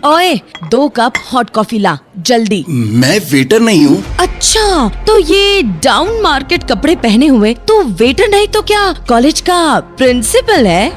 ओए 2 cup hot coffee ला जल्दी। मैं वेटर नहीं हूँ। अच्छा, तो ये डाउन मार्केट कपड़े पहने हुए तो वेटर नहीं तो क्या कॉलेज का प्रिंसिपल है?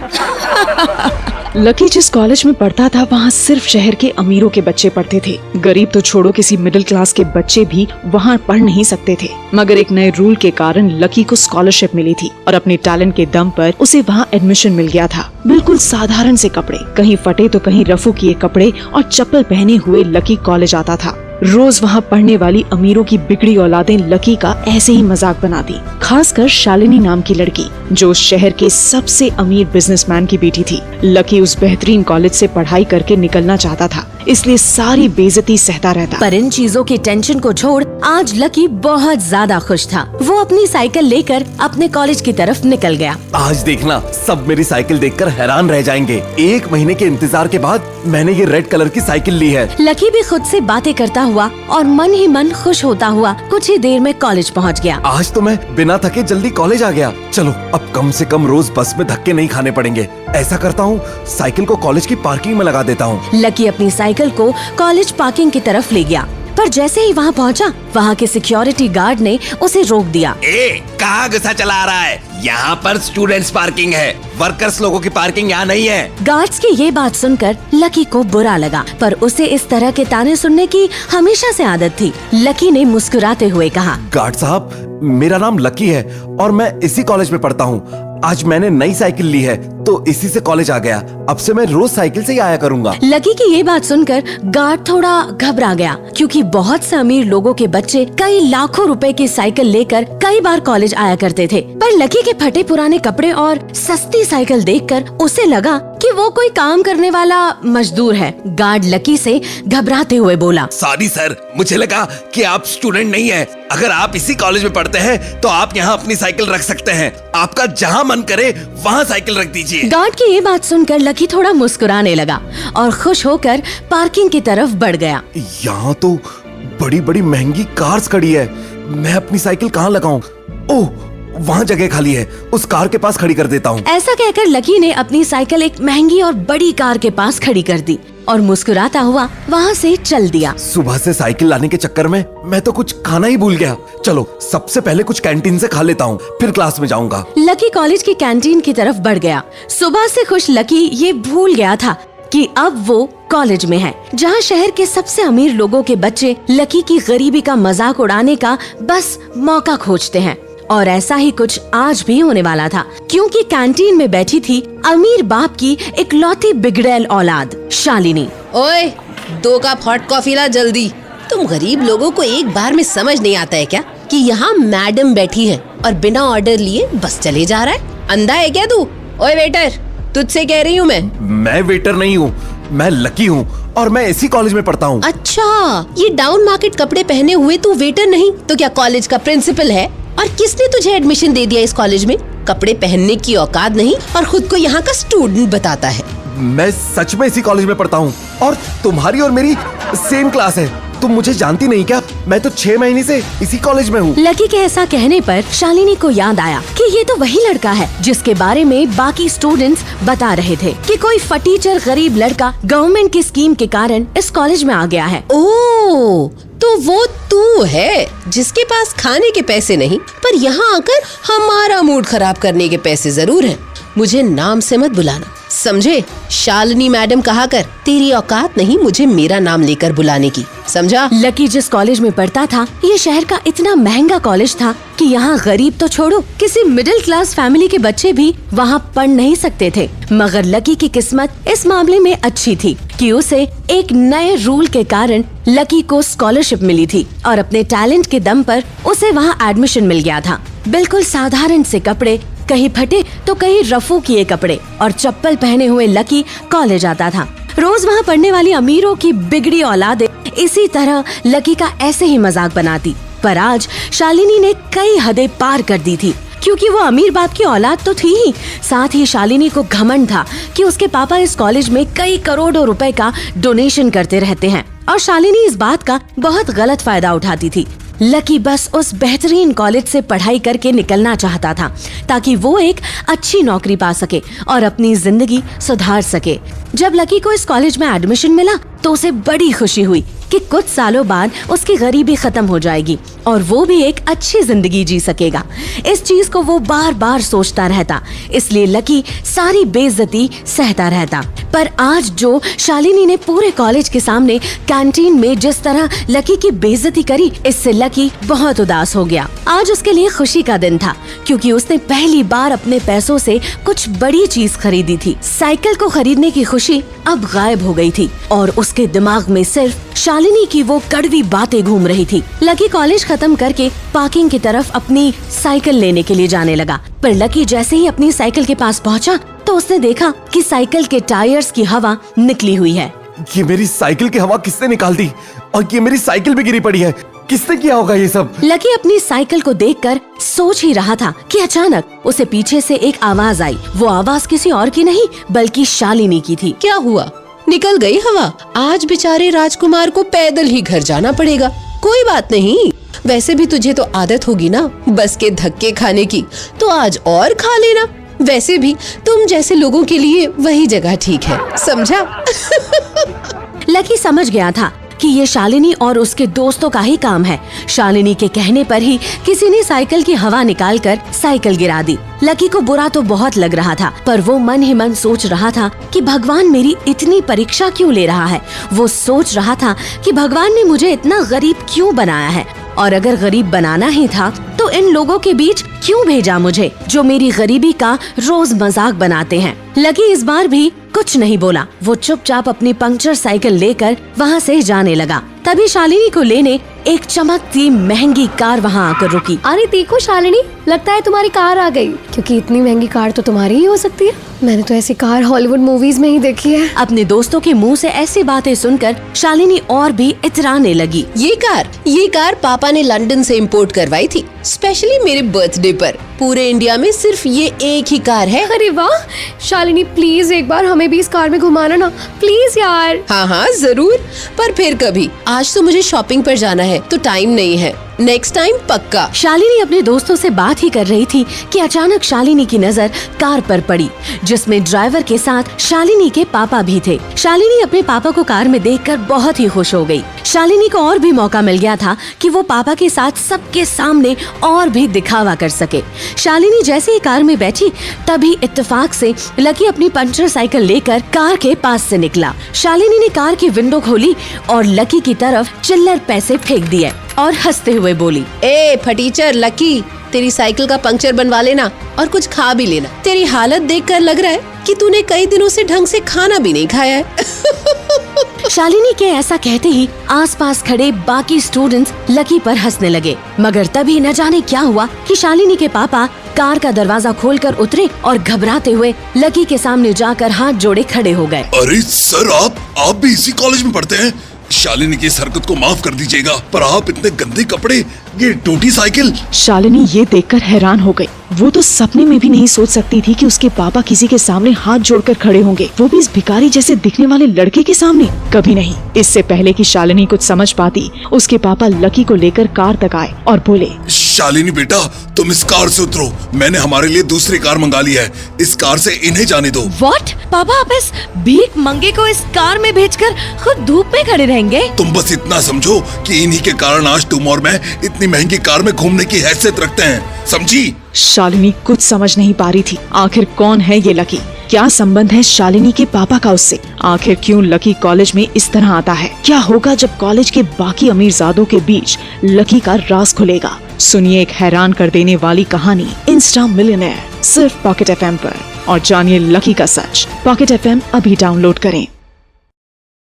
लकी जिस कॉलेज में पढ़ता था वहाँ सिर्फ शहर के अमीरों के बच्चे पढ़ते थे। गरीब तो छोड़ो, किसी मिडिल क्लास के बच्चे भी वहाँ पढ़ नहीं सकते थे। मगर एक नए रूल के कारण लकी को स्कॉलरशिप मिली थी और अपने टैलेंट के दम पर उसे वहाँ एडमिशन मिल गया था। बिल्कुल साधारण से कपड़े, कहीं फटे तो कहीं रफू किए कपड़े और चप्पल पहने हुए लकी कॉलेज आता था। रोज वहाँ पढ़ने वाली अमीरों की बिगड़ी औलादें लकी का ऐसे ही मजाक बनाती, खासकर शालिनी नाम की लड़की जो शहर के सबसे अमीर बिजनेसमैन की बेटी थी। लकी उस बेहतरीन कॉलेज से पढ़ाई करके निकलना चाहता था, इसलिए सारी बेइज्जती सहता रहता। पर इन चीजों की टेंशन को छोड़ आज लकी बहुत ज्यादा खुश था। वो अपनी साइकिल लेकर अपने कॉलेज की तरफ निकल गया। आज देखना, सब मेरी साइकिल देखकर हैरान रह जाएंगे। 1 महीने के इंतजार के बाद मैंने ये रेड कलर की साइकिल ली है। लकी भी खुद से बातें करता हुआ और मन ही मन खुश होता हुआ कुछ ही देर में कॉलेज पहुंच गया। आज तो मैं बिना थके जल्दी कॉलेज आ गया। चलो अब कम से कम रोज बस में धक्के नहीं खाने पड़ेंगे। ऐसा करता हूँ, साइकिल को कॉलेज की पार्किंग में लगा देता हूँ। लकी अपनी साइकिल को कॉलेज पार्किंग की तरफ ले गया, पर जैसे ही वहाँ पहुँचा, वहाँ के सिक्योरिटी गार्ड ने उसे रोक दिया। कहाँ गुस्सा चला रहा है? यहाँ पर स्टूडेंट्स पार्किंग है, वर्कर्स लोगों की पार्किंग यहाँ नहीं है। गार्ड्स की ये बात सुनकर लकी को बुरा लगा, पर उसे इस तरह के ताने सुनने की हमेशा से आदत थी। लकी ने मुस्कुराते हुए कहा, गार्ड साहब, मेरा नाम लकी है और मैं इसी कॉलेज में पढ़ता हूँ। आज मैंने नई साइकिल ली है तो इसी से कॉलेज आ गया। अब से मैं रोज साइकिल से ही आया करूँगा। लकी की ये बात सुनकर गार्ड थोड़ा घबरा गया, क्योंकि बहुत से अमीर लोगों के बच्चे कई लाखों रुपए की साइकिल लेकर कई बार कॉलेज आया करते थे। पर लकी के फटे पुराने कपड़े और सस्ती साइकिल देखकर उसे लगा कि वो कोई काम करने वाला मजदूर है। गार्ड लकी से घबराते हुए बोला, सॉरी सर, मुझे लगा कि आप स्टूडेंट नहीं है। अगर आप इसी कॉलेज में पढ़ते हैं तो आप यहाँ अपनी साइकिल रख सकते हैं। आपका जहाँ मन करे वहाँ साइकिल रख दीजिए। गार्ड की ये बात सुनकर लकी थोड़ा मुस्कुराने लगा और खुश होकर पार्किंग की तरफ बढ़ गया। यहाँ तो बड़ी बड़ी महंगी कार्स खड़ी है, मैं अपनी साइकिल कहाँ लगाऊं? ओह, वहाँ जगह खाली है, उस कार के पास खड़ी कर देता हूँ। ऐसा कहकर लकी ने अपनी साइकिल एक महंगी और बड़ी कार के पास खड़ी कर दी और मुस्कुराता हुआ वहाँ से चल दिया। सुबह से साइकिल लाने के चक्कर में मैं तो कुछ खाना ही भूल गया। चलो सबसे पहले कुछ कैंटीन से खा लेता हूँ, फिर क्लास में जाऊँगा। लकी कॉलेज की कैंटीन की तरफ बढ़ गया। सुबह से खुश लकी ये भूल गया था कि अब वो कॉलेज में है, जहाँ शहर के सबसे अमीर लोगों के बच्चे लकी की गरीबी का मजाक उड़ाने का बस मौका खोजते हैं। और ऐसा ही कुछ आज भी होने वाला था, क्योंकि कैंटीन में बैठी थी अमीर बाप की इकलौती बिगड़ैल औलाद शालिनी। ओए 2 कप हॉट कॉफी ला जल्दी। तुम गरीब लोगों को एक बार में समझ नहीं आता है क्या कि यहाँ मैडम बैठी है और बिना ऑर्डर लिए बस चले जा रहा है? अंधा है क्या तू? ओए वेटर, तुझसे कह रही हूँ मैं वेटर नहीं हूँ, मैं लकी हूँ और मैं इसी कॉलेज में पढ़ता हूँ। अच्छा, ये डाउन मार्केट कपड़े पहने हुए तू वेटर नहीं तो क्या कॉलेज का प्रिंसिपल है? और किसने तुझे एडमिशन दे दिया इस कॉलेज में? कपड़े पहनने की औकात नहीं और खुद को यहाँ का स्टूडेंट बताता है। मैं सच में इसी कॉलेज में पढ़ता हूँ और तुम्हारी और मेरी सेम क्लास है। तुम मुझे जानती नहीं क्या? मैं तो 6 महीने से इसी कॉलेज में हूँ। लकी के ऐसा कहने पर शालिनी को याद आया कि ये तो वही लड़का है जिसके बारे में बाकी स्टूडेंट्स बता रहे थे कि कोई फटीचर गरीब लड़का गवर्नमेंट की स्कीम के कारण इस कॉलेज में आ गया है। ओह, तो वो तू है जिसके पास खाने के पैसे नहीं, पर यहाँ आकर हमारा मूड खराब करने के पैसे जरूर हैं। मुझे नाम से मत बुलाना, समझे? शालिनी मैडम कहा कर। तेरी औकात नहीं मुझे मेरा नाम लेकर बुलाने की, समझा? लकी जिस कॉलेज में पढ़ता था, ये शहर का इतना महंगा कॉलेज था कि यहाँ गरीब तो छोड़ो, किसी मिडिल क्लास फैमिली के बच्चे भी वहाँ पढ़ नहीं सकते थे। मगर लकी की किस्मत इस मामले में अच्छी थी कि उसे एक नए रूल के कारण लकी को स्कॉलरशिप मिली थी और अपने टैलेंट के दम पर उसे वहाँ एडमिशन मिल गया था। बिल्कुल साधारण से कपड़े, कहीं फटे तो कहीं रफू किए कपड़े और चप्पल पहने हुए लकी कॉलेज आता था। रोज वहाँ पढ़ने वाली अमीरों की बिगड़ी औलादें इसी तरह लकी का ऐसे ही मजाक बनाती। पर आज शालिनी ने कई हदें पार कर दी थी, क्योंकि वो अमीर बाप की औलाद तो थी ही, साथ ही शालिनी को घमंड था कि उसके पापा इस कॉलेज में कई करोड़ों रुपए का डोनेशन करते रहते हैं और शालिनी इस बात का बहुत गलत फायदा उठाती थी। लकी बस उस बेहतरीन कॉलेज से पढ़ाई करके निकलना चाहता था ताकि वो एक अच्छी नौकरी पा सके और अपनी जिंदगी सुधार सके। जब लकी को इस कॉलेज में एडमिशन मिला तो उसे बड़ी खुशी हुई कि कुछ सालों बाद उसकी गरीबी खत्म हो जाएगी और वो भी एक अच्छी जिंदगी जी सकेगा। इस चीज को वो बार बार सोचता रहता, इसलिए लकी सारी बेइज्जती सहता रहता। पर आज जो शालिनी ने पूरे कॉलेज के सामने कैंटीन में जिस तरह लकी की बेइज्जती करी, इससे लकी बहुत उदास हो गया। आज उसके लिए खुशी का दिन था क्योंकि उसने पहली बार अपने पैसों से कुछ बड़ी चीज खरीदी थी। साइकिल को खरीदने की खुशी अब गायब हो गई थी और उसके दिमाग में सिर्फ शालिनी की वो कड़वी बातें घूम रही थी। लकी कॉलेज खत्म करके पार्किंग की तरफ अपनी साइकिल लेने के लिए जाने लगा, पर लकी जैसे ही अपनी साइकिल के पास पहुंचा तो उसने देखा कि साइकिल के टायर्स की हवा निकली हुई है। ये मेरी साइकिल की हवा किसने निकाल दी? और ये मेरी साइकिल भी गिरी पड़ी है, किसने किया होगा ये सब? लकी अपनी साइकिल को देखकर सोच ही रहा था कि अचानक उसे पीछे से एक आवाज आई। वो आवाज किसी और की नहीं बल्कि शालिनी की थी। क्या हुआ? निकल गई हवा? आज बेचारे राजकुमार को पैदल ही घर जाना पड़ेगा। कोई बात नहीं, वैसे भी तुझे तो आदत होगी ना बस के धक्के खाने की, तो आज और खा लेना। वैसे भी तुम जैसे लोगों के लिए वही जगह ठीक है, समझा? लकी समझ गया था कि ये शालिनी और उसके दोस्तों का ही काम है। शालिनी के कहने पर ही किसी ने साइकिल की हवा निकालकर साइकिल गिरा दी। लकी को बुरा तो बहुत लग रहा था, पर वो मन ही मन सोच रहा था कि भगवान मेरी इतनी परीक्षा क्यों ले रहा है। वो सोच रहा था कि भगवान ने मुझे इतना गरीब क्यों बनाया है, और अगर गरीब बनाना ही था तो इन लोगों के बीच क्यों भेजा मुझे जो मेरी गरीबी का रोज मजाक बनाते हैं। लकी इस बार भी कुछ नहीं बोला। वो चुपचाप अपनी पंक्चर साइकिल लेकर वहाँ से जाने लगा। तभी शालिनी को लेने एक चमकती महंगी कार वहाँ आकर रुकी। अरे देखो शालिनी, लगता है तुम्हारी कार आ गई, क्योंकि इतनी महंगी कार तो तुम्हारी ही हो सकती है। मैंने तो ऐसी कार हॉलीवुड मूवीज में ही देखी है। अपने दोस्तों के मुंह से ऐसी बातें सुनकर शालिनी और भी इतराने लगी। ये कार पापा ने लंदन से इंपोर्ट करवाई थी, स्पेशली मेरे बर्थडे पर। पूरे इंडिया में सिर्फ ये एक ही कार है। अरे वाह शालिनी, प्लीज एक बार हमें भी इस कार में घुमाना ना, प्लीज यार। हाँ जरूर, पर फिर कभी। आज तो मुझे शॉपिंग पर जाना है तो टाइम नहीं है, नेक्स्ट टाइम पक्का। शालिनी अपने दोस्तों से बात ही कर रही थी कि अचानक शालिनी की नजर कार पर पड़ी, जिसमें ड्राइवर के साथ शालिनी के पापा भी थे। शालिनी अपने पापा को कार में देखकर बहुत ही खुश हो गई। शालिनी को और भी मौका मिल गया था कि वो पापा के साथ सबके सामने और भी दिखावा कर सके। शालिनी जैसे ही कार में बैठी तभी इत्तेफाक से लकी अपनी पंचर साइकिल लेकर कार के पास से निकला। शालिनी ने कार की विंडो खोली और लकी की तरफ चिल्लर पैसे फेंक दिए और हंसते हुए बोली, ए फटीचर लकी, तेरी साइकिल का पंक्चर बनवा लेना और कुछ खा भी लेना। तेरी हालत देखकर लग रहा है कि तूने कई दिनों से ढंग से खाना भी नहीं खाया है। शालिनी के ऐसा कहते ही आसपास खड़े बाकी स्टूडेंट्स लकी पर हंसने लगे, मगर तभी न जाने क्या हुआ कि शालिनी के पापा कार का दरवाजा खोलकर उतरे और घबराते हुए लकी के सामने जाकर हाथ जोड़े खड़े हो गए। अरे सर, आप भी इसी कॉलेज में पढ़ते हैं? शालिनी की इस हरकत को माफ कर दीजिएगा, पर आप इतने गंदे कपड़े, ये टूटी साइकिल। शालिनी ये देखकर हैरान हो गई। वो तो सपने में भी नहीं सोच सकती थी कि उसके पापा किसी के सामने हाथ जोड़कर खड़े होंगे, वो भी इस भिखारी जैसे दिखने वाले लड़के के सामने। कभी नहीं। इससे पहले कि शालिनी कुछ समझ पाती, उसके पापा लकी को लेकर कार तक आए और बोले, शालिनी बेटा, तुम इस कार से उतरो, मैंने हमारे लिए दूसरी कार मंगा ली है, इस कार से इन्हें जाने दो। व्हाट? पापा आप इस भीख मंगे को इस कार में भेजकर खुद धूप में खड़े रहेंगे? तुम बस इतना समझो कि इन्हीं के कारण आज तुम और मैं इतनी महंगी कार में घूमने की हैसियत रखते हैं, समझी? शालिनी कुछ समझ नहीं पा रही थी। आखिर कौन है ये लकी? क्या संबंध है शालिनी के पापा का उससे? आखिर क्यों लकी कॉलेज में इस तरह आता है? क्या होगा जब कॉलेज के बाकी अमीरजादों के बीच लकी का राज खुलेगा? सुनिए एक हैरान कर देने वाली कहानी इंस्टा मिलियनेयर, सिर्फ पॉकेट FM पर, और जानिए लकी का सच। पॉकेट FM अभी डाउनलोड करें।